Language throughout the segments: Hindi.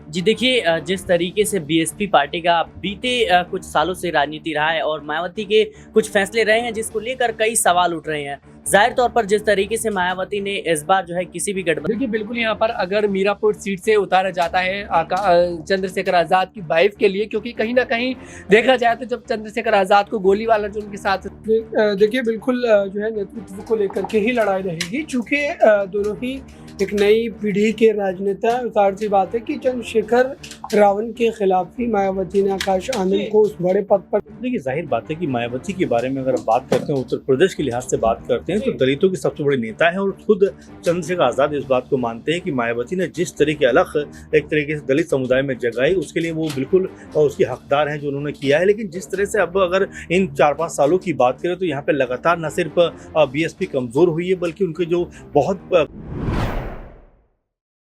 जी देखिए, जिस तरीके से बीएसपी पार्टी का बीते कुछ सालों से राजनीति रहा है और मायावती के कुछ फैसले रहे हैं जिसको लेकर कई सवाल उठ रहे हैं। जाहिर तौर पर जिस तरीके से मायावती ने इस बार जो है किसी भी गठबंधन देखिए बिल्कुल यहाँ पर अगर मीरापुर सीट से उतारा जाता है चंद्रशेखर आजाद की वाइफ के लिए, क्योंकि कहीं ना कहीं देखा जाए तो जब चंद्रशेखर आजाद को गोली वाला जो उनके साथ देखिए बिल्कुल जो है नेतृत्व को लेकर के ही लड़ाई रहेगी, चूंकि दोनों ही एक नई पीढ़ी के राजनेता। जाहिर सी बात है कि चंद्रशेखर रावण के खिलाफ ही मायावती ने आकाश आनंद को उस बड़े पद पर। देखिए जाहिर बात है कि मायावती के बारे में अगर हम बात करते हैं, उत्तर प्रदेश के लिहाज से बात करते हैं तो दलितों की सबसे बड़ी नेता है और खुद चंद्रशेखर आजाद इस बात को मानते हैं कि मायावती ने जिस तरीके अलग एक तरीके से दलित समुदाय में जगाई उसके लिए वो बिल्कुल उसकी हकदार हैं जो उन्होंने किया है। लेकिन जिस तरह से अब अगर इन 4-5 सालों की बात करें तो यहाँ पे लगातार न सिर्फ बीएसपी कमजोर हुई है बल्कि उनके जो बहुत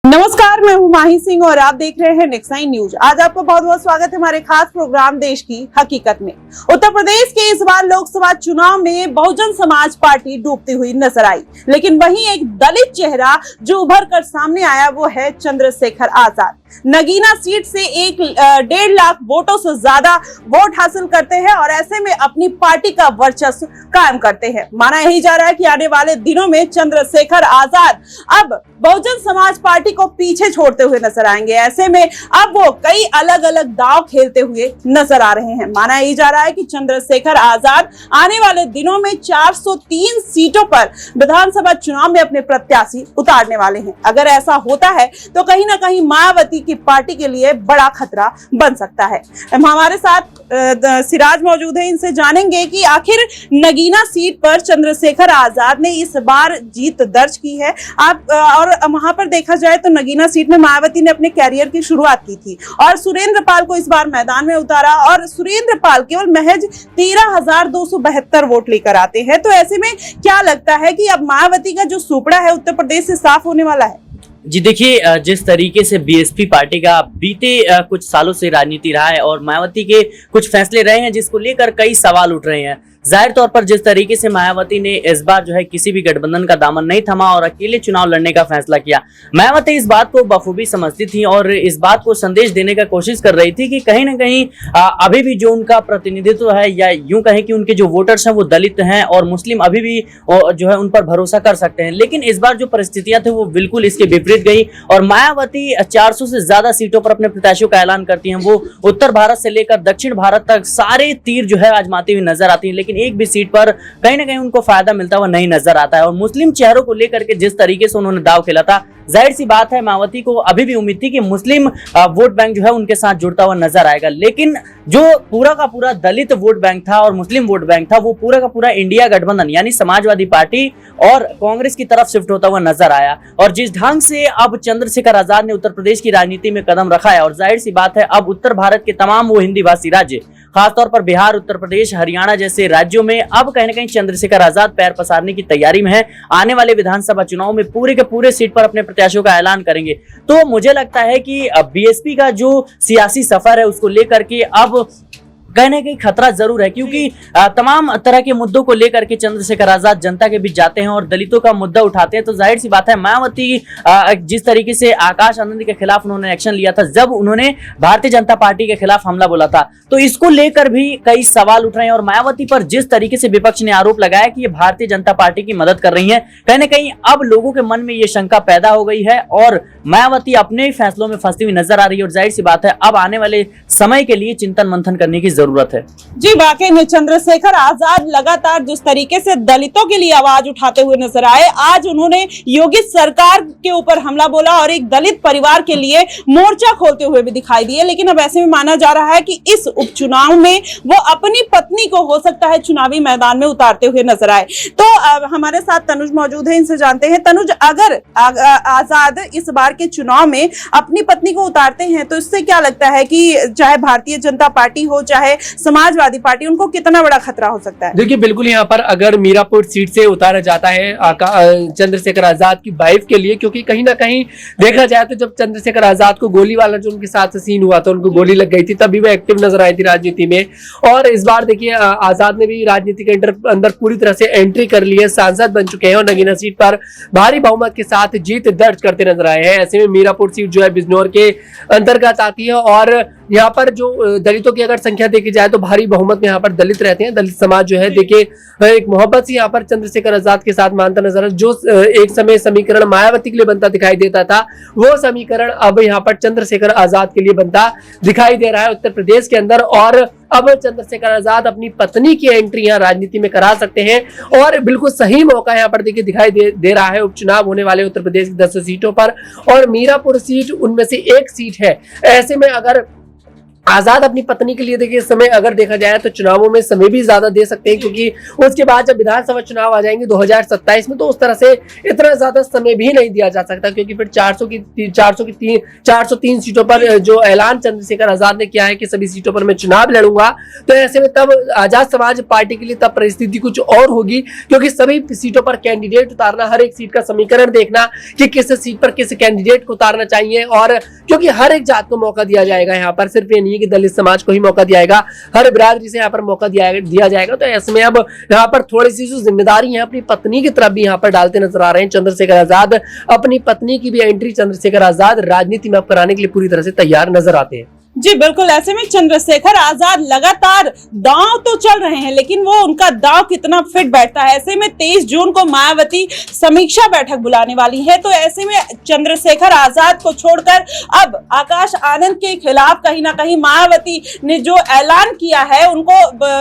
नमस्कार, मैं हूं माही सिंह और आप देख रहे हैं नेक्स्ट 9 न्यूज। आज आपका बहुत बहुत स्वागत है हमारे खास प्रोग्राम देश की हकीकत में। उत्तर प्रदेश के इस बार लोकसभा चुनाव में बहुजन समाज पार्टी डूबती हुई नजर आई, लेकिन वहीं एक दलित चेहरा जो उभर कर सामने आया वो है चंद्रशेखर आजाद। नगीना सीट से 1.5 लाख वोटों से ज्यादा वोट हासिल करते हैं और ऐसे में अपनी पार्टी का वर्चस्व कायम करते हैं। माना यही जा रहा है कि आने वाले दिनों में चंद्रशेखर आजाद अब बहुजन समाज पार्टी को पीछे छोड़ते हुए नजर आएंगे। ऐसे में अब वो कई अलग अलग दांव खेलते हुए नजर आ रहे हैं। माना यही जा रहा है कि चंद्रशेखर आजाद आने वाले दिनों में 403 सीटों पर विधानसभा चुनाव में अपने प्रत्याशी उतारने वाले हैं। अगर ऐसा होता है तो कहीं ना कहीं मायावती की पार्टी के लिए बड़ा खतरा बन सकता है। हमारे साथ सिराज मौजूद है, इनसे जानेंगे कि आखिर नगीना सीट पर चंद्रशेखर आजाद ने इस बार जीत दर्ज की है। और वहां पर देखा जाए तो नगीना सीट में मायावती ने अपने कैरियर की शुरुआत की थी और सुरेंद्र पाल को इस बार मैदान में उतारा और सुरेंद्र पाल केवल महज 13,272 वोट लेकर आते हैं। तो ऐसे में क्या लगता है कि अब मायावती का जो सुपड़ा है उत्तर प्रदेश से साफ होने वाला है? जी देखिए, जिस तरीके से बीएसपी पार्टी का बीते कुछ सालों से राजनीति रहा है और मायावती के कुछ फैसले रहे हैं जिसको लेकर कई सवाल उठ रहे हैं। जाहिर तौर पर जिस तरीके से मायावती ने इस बार जो है किसी भी गठबंधन का दामन नहीं थमा और अकेले चुनाव लड़ने का फैसला किया। मायावती इस बात को बखूबी समझती थी और इस बात को संदेश देने का कोशिश कर रही थी कि कहीं ना कहीं अभी भी जो उनका प्रतिनिधित्व है या यूं कहें कि उनके जो वोटर्स हैं वो दलित हैं और मुस्लिम अभी भी जो है उन पर भरोसा कर सकते हैं। लेकिन इस बार जो परिस्थितियां थी वो बिल्कुल इसके विपरीत गई और मायावती 400 से ज्यादा सीटों पर अपने प्रत्याशियों का ऐलान करती हैं। वो उत्तर भारत से लेकर दक्षिण भारत तक सारे तीर जो है आजमाती हुई नजर आती है, लेकिन एक भी सीट पर कहीं ना कहीं उनको फायदा मिलता हुआ नहीं नजर आता है। और मुस्लिम चेहरों को लेकर के जिस तरीके से उन्होंने दाव खेला था, जाहिर सी बात है मायावती को अभी भी उम्मीद थी कि मुस्लिम वोट बैंक जो है उनके साथ जुड़ता हुआ नजर आएगा। लेकिन जो पूरा का पूरा दलित वोट बैंक था और मुस्लिम वोट बैंक था वो पूरा का पूरा इंडिया गठबंधन यानी समाजवादी पार्टी और कांग्रेस की तरफ शिफ्ट होता हुआ नजर आया। और जिस ढंग से अब चंद्रशेखर आजाद ने उत्तर प्रदेश की राजनीति में कदम रखा है और जाहिर सी बात है अब उत्तर भारत के तमाम वो हिंदी भाषी राज्य खासतौर पर बिहार, उत्तर प्रदेश, हरियाणा जैसे राज्यों में अब कहीं ना कहीं चंद्रशेखर आजाद पैर पसारने की तैयारी में है। आने वाले विधानसभा चुनाव में पूरे के पूरे सीट पर अपने प्रत्याशियों का ऐलान करेंगे। तो मुझे लगता है कि बीएसपी का जो सियासी सफर है उसको लेकर के अब कहीं ना कहीं खतरा जरूर है, क्योंकि तमाम तरह के मुद्दों को लेकर के चंद्रशेखर आजाद जनता के बीच जाते हैं और दलितों का मुद्दा उठाते हैं। तो जाहिर सी बात है मायावती जिस तरीके से आकाश आनंद के खिलाफ उन्होंने एक्शन लिया था जब उन्होंने भारतीय जनता पार्टी के खिलाफ हमला बोला था, तो इसको लेकर भी कई सवाल उठ रहे हैं। और मायावती पर जिस तरीके से विपक्ष ने आरोप लगाया कि ये भारतीय जनता पार्टी की मदद कर रही है, कहीं ना कहीं अब लोगों के मन में ये शंका पैदा हो गई है और मायावती अपने ही फैसलों में फंसती हुई नजर आ रही है। और जाहिर सी बात है अब आने वाले समय के लिए चिंतन मंथन करने की जरूरत है। जी वाकई में चंद्रशेखर आजाद लगातार जिस तरीके से दलितों के लिए आवाज उठाते हुए नजर आए, आज उन्होंने योगी सरकार के ऊपर हमला बोला और एक दलित परिवार के लिए मोर्चा खोलते हुए भी दिखाई दिए। लेकिन अब ऐसे में माना जा रहा है कि इस उपचुनाव में वो अपनी पत्नी को हो सकता है चुनावी मैदान में उतारते हुए नजर आए। तो हमारे साथ तनुज मौजूद है, इनसे जानते हैं। तनुज, अगर आजाद इस बार के चुनाव में अपनी पत्नी को उतारते हैं तो इससे क्या लगता है कि चाहे भारतीय जनता पार्टी हो चाहे है समाजवादी पार्टी, उनको कितना बड़ा खतरा हो सकता है? देखिए बिल्कुल, यहाँ पर अगर मीरापुर सीट से उतारा जाता है चंद्रशेखर आजाद की वाइफ के लिए, क्योंकि कहीं ना कहीं देखा जाए तो जब चंद्रशेखर आजाद को गोली वाला जो उनके साथ सीन हुआ था, उनको गोली लग गई थी, तभी वो एक्टिव नजर आई थी राजनीति में। और इस बार देखिए आजाद ने भी राजनीति के अंदर पूरी तरह से एंट्री कर ली है, सांसद बन चुके हैं और नगीना सीट पर भारी बहुमत के साथ जीत दर्ज करते नजर आए हैं। ऐसे में मीरापुर सीट जो है बिजनौर के अंतर्गत आती है और यहाँ पर जो दलितों की अगर संख्या देखी जाए तो भारी बहुमत में यहाँ पर दलित रहते हैं। दलित समाज जो है देखिए एक मोहब्बत से यहाँ पर चंद्रशेखर आजाद के साथ मानता नजर है। जो एक समय समीकरण मायावती के लिए बनता दिखाई देता था, वो समीकरण अब यहाँ पर चंद्रशेखर आजाद के लिए बनता दिखाई दे रहा है उत्तर प्रदेश के अंदर। और अब चंद्रशेखर आजाद अपनी पत्नी की एंट्री यहाँ राजनीति में करा सकते हैं और बिल्कुल सही मौका यहाँ पर देखिए दिखाई दे रहा है। उपचुनाव होने वाले उत्तर प्रदेश की 10 सीटों पर और मीरापुर सीट उनमें से एक सीट है। ऐसे में अगर आजाद अपनी पत्नी के लिए देखिए समय अगर देखा जाए तो चुनावों में समय भी ज्यादा दे सकते हैं, क्योंकि उसके बाद जब विधानसभा चुनाव आ जाएंगे 2027 में तो उस तरह से इतना ज्यादा समय भी नहीं दिया जा सकता, क्योंकि फिर 403 सीटों पर जो ऐलान चंद्रशेखर आजाद ने किया है कि सभी सीटों पर मैं चुनाव लड़ूंगा, तो ऐसे में तब आजाद समाज पार्टी के लिए तब परिस्थिति कुछ और होगी, क्योंकि सभी सीटों पर कैंडिडेट उतारना, हर एक सीट का समीकरण देखना कि किस सीट पर किस कैंडिडेट को उतारना चाहिए, और क्योंकि हर एक जात को मौका दिया जाएगा यहाँ पर, सिर्फ ये नहीं कि दलित समाज को ही मौका दिया जाएगा, हर बिरादरी से यहाँ पर मौका दिया जाएगा। तो ऐसे में अब यहाँ पर थोड़ी सी जो जिम्मेदारी है अपनी पत्नी की तरफ भी यहाँ पर डालते नजर आ रहे हैं चंद्रशेखर आजाद। अपनी पत्नी की भी एंट्री चंद्रशेखर आजाद राजनीति में अब कराने के लिए पूरी तरह से तैयार नजर आते हैं। जी बिल्कुल, ऐसे में चंद्रशेखर आजाद लगातार दांव तो चल रहे हैं, लेकिन वो उनका दांव कितना फिट बैठता है। ऐसे में 23 जून को मायावती समीक्षा बैठक बुलाने वाली है, तो ऐसे में चंद्रशेखर आजाद को छोड़कर अब आकाश आनंद के खिलाफ कहीं ना कहीं मायावती ने जो ऐलान किया है उनको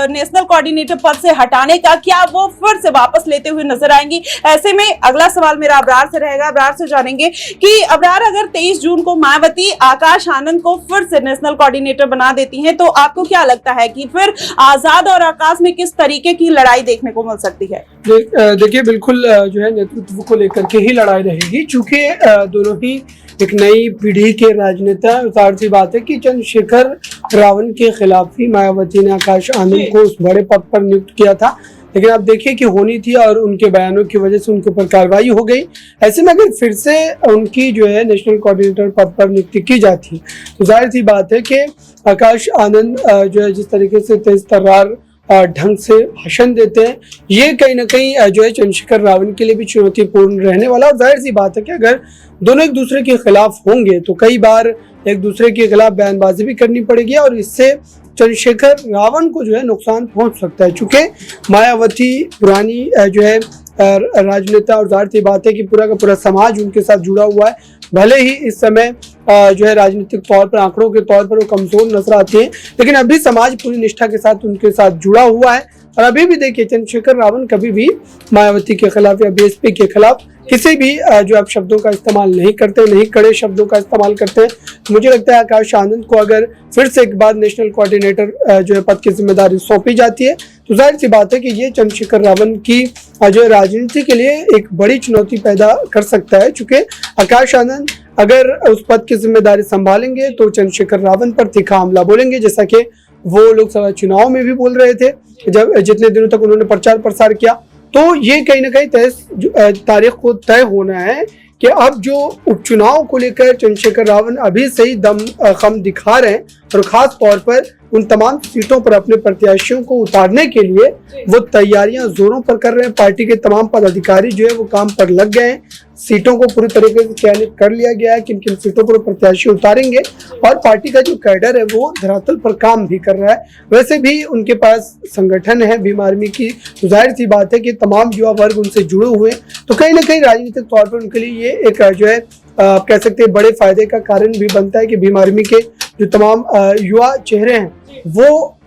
नेशनल कोऑर्डिनेटर पद से हटाने का, क्या वो फिर से वापस लेते हुए नजर आएंगी? ऐसे में अगला सवाल मेरा अबरार से रहेगा। अबरार से जानेंगे कि अबरार, अगर 23 जून को मायावती आकाश आनंद को फिर से नेशनल कोऑर्डिनेटर बना देती हैं, तो आपको क्या लगता है कि फिर आजाद और आकाश में किस तरीके की लड़ाई देखने को मिल सकती है? देखिए बिल्कुल जो है नेतृत्व को लेकर के ही लड़ाई रहेगी, चूंकि दोनों ही एक नई पीढ़ी के राजनेता। जाहिर सी बात है कि चंद्रशेखर रावण के खिलाफ ही मायावती ने आकाश आनंद को उस बड़े पद पर नियुक्त किया था, लेकिन आप देखिए कि होनी थी और उनके बयानों की वजह से उनके ऊपर कार्रवाई हो गई। ऐसे में अगर फिर से उनकी जो है नेशनल कोऑर्डिनेटर पद पर नियुक्ति की जाती तो जाहिर सी बात है कि आकाश आनंद जो है जिस तरीके से तेज तर्रार ढंग से भाषण देते हैं, ये कहीं ना कहीं जो है चंद्रशेखर रावण के लिए भी चुनौतीपूर्ण रहने वाला। और जाहिर सी बात है कि अगर दोनों एक दूसरे के खिलाफ होंगे तो कई बार एक दूसरे के खिलाफ बयानबाजी भी करनी पड़ेगी और इससे चंद्रशेखर रावण को जो है नुकसान पहुंच सकता है, चूंकि मायावती पुरानी जो है राजनेता और जाहिर सी बात है कि पूरा का पूरा समाज उनके साथ जुड़ा हुआ है। भले ही इस समय जो है राजनीतिक तौर पर आंकड़ों के तौर पर वो कमजोर नजर आती हैं, लेकिन अभी समाज पूरी निष्ठा के साथ उनके साथ जुड़ा हुआ है। और अभी भी देखिए चंद्रशेखर रावण कभी भी मायावती के खिलाफ या बीएसपी के खिलाफ किसी भी जो आप शब्दों का इस्तेमाल नहीं करते, नहीं कड़े शब्दों का इस्तेमाल करते हैं। मुझे लगता है आकाश आनंद को अगर फिर से एक बार नेशनल कोऑर्डिनेटर जो है पद की जिम्मेदारी सौंपी जाती है तो जाहिर सी बात है कि ये चंद्रशेखर रावण की जो है राजनीति के लिए एक बड़ी चुनौती पैदा कर सकता है, चूंकि आकाश आनंद अगर उस पद की जिम्मेदारी संभालेंगे तो चंद्रशेखर रावण पर तीखा हमला बोलेंगे, जैसा कि वो लोकसभा चुनाव में भी बोल रहे थे जब जितने दिनों तक उन्होंने प्रचार प्रसार किया। तो ये कहीं ना कहीं तारीख को तय होना है कि अब जो उपचुनाव को लेकर चंद्रशेखर रावण अभी से ही दम खम दिखा रहे हैं और खास तौर पर उन तमाम सीटों पर अपने प्रत्याशियों को उतारने के लिए वो तैयारियां जोरों पर कर रहे हैं। पार्टी के तमाम पदाधिकारी जो है वो काम पर लग गए हैं, सीटों को पूरी तरीके से चयनित कर लिया गया है किन किन सीटों पर प्रत्याशी उतारेंगे और पार्टी का जो कैडर है वो धरातल पर काम भी कर रहा है। वैसे भी उनके पास संगठन है भीम आर्मी की, तो जाहिर सी बात है कि तमाम युवा वर्ग उनसे जुड़े हुए, तो कहीं ना कहीं राजनीतिक तौर पर उनके लिए ये एक जो है आप कह सकते हैं बड़े फायदे का कारण भी बनता है कि भीम आर्मी के जो तमाम युवा चेहरे हैं वो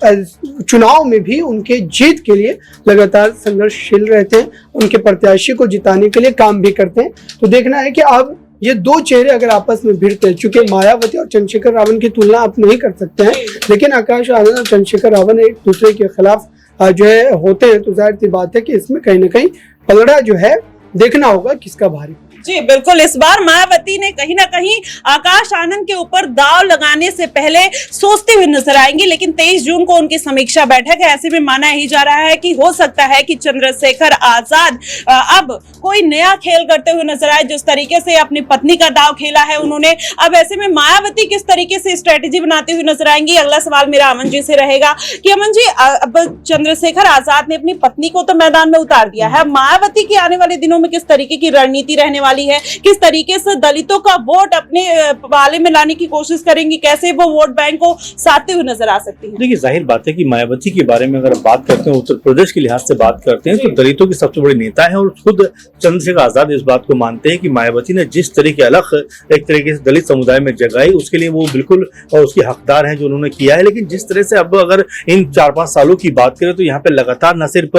चुनाव में भी उनके जीत के लिए लगातार संघर्षशील रहते हैं, उनके प्रत्याशी को जिताने के लिए काम भी करते हैं। तो देखना है कि अब ये दो चेहरे अगर आपस में भिड़ते हैं, चूंकि मायावती और चंद्रशेखर रावण की तुलना आप नहीं कर सकते हैं, लेकिन आकाश आनंद और चंद्रशेखर रावण एक दूसरे के खिलाफ जो है होते हैं, तो जाहिर सी बात है कि इसमें कहीं ना कहीं पलड़ा जो है देखना होगा किसका भारी। जी बिल्कुल, इस बार मायावती ने कहीं ना कहीं आकाश आनंद के ऊपर दांव लगाने से पहले सोचते हुए नजर आएंगी, लेकिन 23 जून को उनकी समीक्षा बैठक है। ऐसे में माना ही जा रहा है कि हो सकता है कि चंद्रशेखर आजाद अब कोई नया खेल करते हुए नजर आए। जिस तरीके से अपनी पत्नी का दांव खेला है उन्होंने, अब ऐसे में मायावती किस तरीके से स्ट्रेटेजी बनाते हुए नजर आएंगी। अगला सवाल मेरा अमन जी से रहेगा कि अमन जी, अब चंद्रशेखर आजाद ने अपनी पत्नी को तो मैदान में उतार दिया है, मायावती की आने वाले दिनों में किस तरीके की रणनीति रहने वाली है, किस तरीके से दलितों का वोट अपने पाले में लाने की कोशिश करेंगी, कैसे वो वोट बैंक को साधते हुए नजर आ सकती है। देखिए, जाहिर बात है कि मायावती के बारे में अगर बात करते हैं, उत्तर प्रदेश के लिहाज से बात करते हैं, तो दलितों की सबसे बड़ी नेता है और खुद चंद्रशेखर आजाद इस बात को मानते हैं कि मायावती ने जिस तरीके अलग एक तरीके से दलित समुदाय में जगाई, उसके लिए वो बिल्कुल उसकी हकदार है जो उन्होंने किया है। लेकिन जिस तरह से अब अगर इन 4-5 सालों की बात करें तो यहाँ पे लगातार न सिर्फ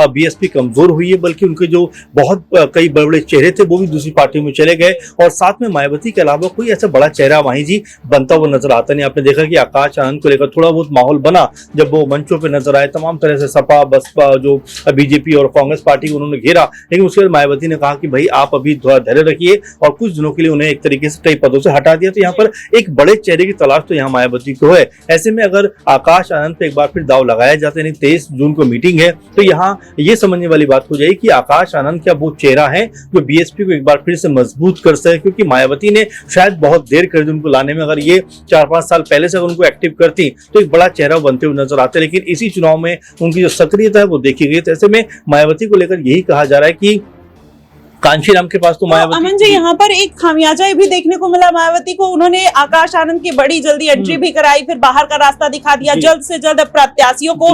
बीएसपी कमजोर हुई है, बल्कि उनके जो बहुत कई बड़े बड़े चेहरे थे वो भी दूसरी पार्टियों में चले गए, और साथ में मायावती के अलावा कोई ऐसा बड़ा चेहरा वहीं जी बनता हुआ नजर आता नहीं। आपने देखा कि आकाश आनंद को लेकर थोड़ा बहुत माहौल बना जब वो मंचों पे नजर आए, तमाम तरह से सपा बसपा जो बीजेपी और कांग्रेस पार्टी को उन्होंने घेरा, लेकिन उसके बाद मायावती ने कहा कि भाई आप अभी थोड़ा धैर्य रखिए, और कुछ दिनों के लिए उन्हें एक तरीके से कई पदों से हटा दिया। तो यहाँ पर एक बड़े चेहरे की तलाश तो यहाँ मायावती को है। ऐसे में अगर आकाश आनंद पे एक बार फिर दाव लगाया जाता है, 23 जून को मीटिंग है, तो यहाँ ये समझने वाली बात हो जाएगी कि आकाश आनंद क्या वो चेहरा है जो बीएसपी को एक बार फिर से मजबूत कर सके, क्योंकि मायावती ने शायद बहुत देर कर दी उनको लाने में। अगर ये 4-5 साल पहले से अगर उनको एक्टिव करती तो एक बड़ा चेहरा बनते हुए नजर आते, लेकिन इसी चुनाव में उनकी जो सक्रियता है वो देखी गई। तो ऐसे में मायावती को लेकर यही कहा जा रहा है कि कांशीराम के पास तो मायावती। अमन जी, यहाँ पर एक खामियाजा भी देखने को मिला मायावती को। उन्होंने आकाश आनंद की बड़ी जल्दी एंट्री भी कराई, फिर बाहर का रास्ता दिखा दिया, जल्द से जल्द प्रत्याशियों को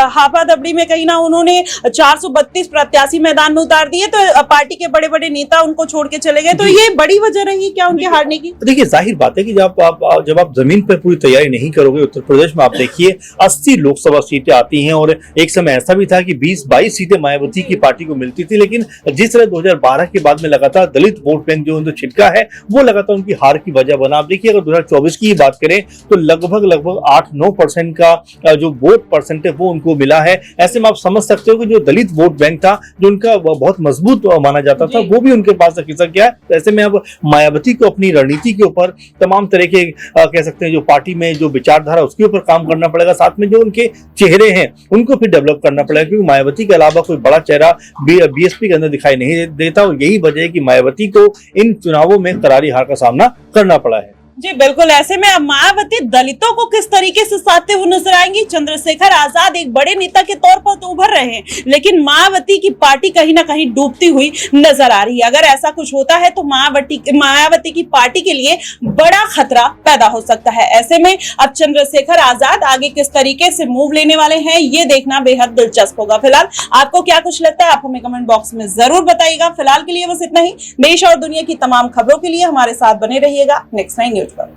हाफा दबड़ी में कहीं ना उन्होंने 432 प्रत्याशी मैदान में उतार दिए, तो पार्टी के बड़े बड़े नेता उनको छोड़ के चले गए। तो ये बड़ी वजह रही क्या उनके हारने की? देखिए, जाहिर बात है कि जब आप जमीन पर पूरी तैयारी नहीं करोगे, उत्तर प्रदेश में आप देखिए 80 लोकसभा सीटें आती हैं, और एक समय ऐसा भी था कि 20-22 सीटें मायावती की पार्टी को मिलती थी। लेकिन जिस तरह 2012 के बाद में लगातार दलित वोट बैंक जो उनको छिटका है, वो लगातार उनकी हार की वजह बना। आप देखिए, अगर 2024 की बात करें तो लगभग 8-9% का जो वोट परसेंट है वो उनको मिला है। ऐसे में आप समझ सकते हो कि जो दलित वोट बैंक था, जो उनका बहुत मजबूत माना जाता था, वो भी उनके पास खिसक गया। ऐसे में अब मायावती को अपनी रणनीति के ऊपर तमाम तरह के कह सकते हैं जो पार्टी में जो विचारधारा उसके ऊपर काम करना पड़ेगा, साथ में जो उनके चेहरे हैं उनको फिर डेवलप करना पड़ेगा, क्योंकि मायावती के अलावा कोई बड़ा चेहरा बीएसपी के अंदर दिखाई नहीं देता, और यही वजह है कि मायावती को इन चुनावों में करारी हार का सामना करना पड़ा है। जी बिल्कुल, ऐसे में अब मायावती दलितों को किस तरीके से साधते हुए नजर आएंगी। चंद्रशेखर आजाद एक बड़े नेता के तौर पर तो उभर रहे हैं, लेकिन मायावती की पार्टी कहीं ना कहीं डूबती हुई नजर आ रही है। अगर ऐसा कुछ होता है तो मायावती की पार्टी के लिए बड़ा खतरा पैदा हो सकता है। ऐसे में अब चंद्रशेखर आजाद आगे किस तरीके से मूव लेने वाले हैं, ये देखना बेहद दिलचस्प होगा। फिलहाल आपको क्या कुछ लगता है, आप हमें कमेंट बॉक्स में जरूर बताइएगा। फिलहाल के लिए बस इतना ही। देश और दुनिया की तमाम खबरों के लिए हमारे साथ बने रहिएगा नेक्स्ट 9 न्यूज पर।